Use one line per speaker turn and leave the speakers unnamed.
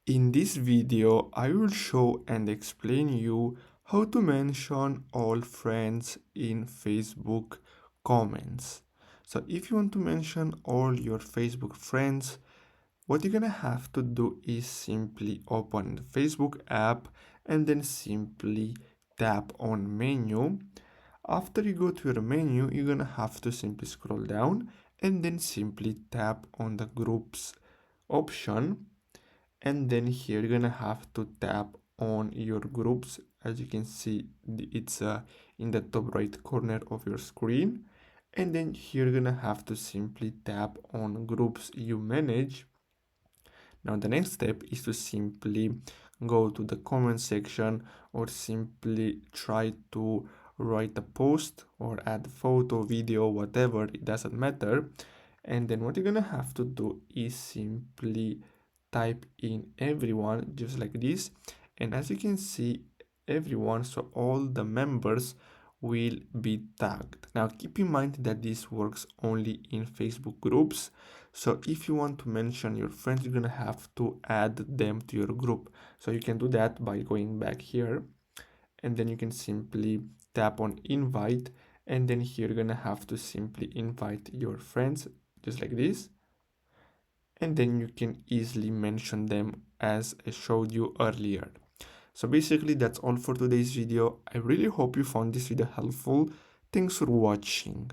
In this video, I will show and explain you how to mention all friends in Facebook comments. So if you want to mention all your Facebook friends, what you're gonna have to do is simply open the Facebook app and then simply tap on menu. After you go to your menu, you're gonna have to simply scroll down and then simply tap on the groups option, and then here you're gonna have to tap on your groups. As you can see, it's in the top right corner of your screen, and then here you're gonna have to simply tap on groups you manage. Now the next step is to simply go to the comment section or simply try to write a post or add photo, video, whatever, it doesn't matter. And then what you're gonna have to do is simply type in everyone just like this, and as you can see, everyone, so all the members will be tagged. Now keep in mind that this works only in Facebook groups, so if you want to mention your friends, you're gonna have to add them to your group. So you can do that by going back here, and then you can simply tap on invite, and then here you're gonna have to simply invite your friends just like this, and then you can easily mention them as I showed you earlier. So basically that's all for today's video. I really hope you found this video helpful. Thanks for watching.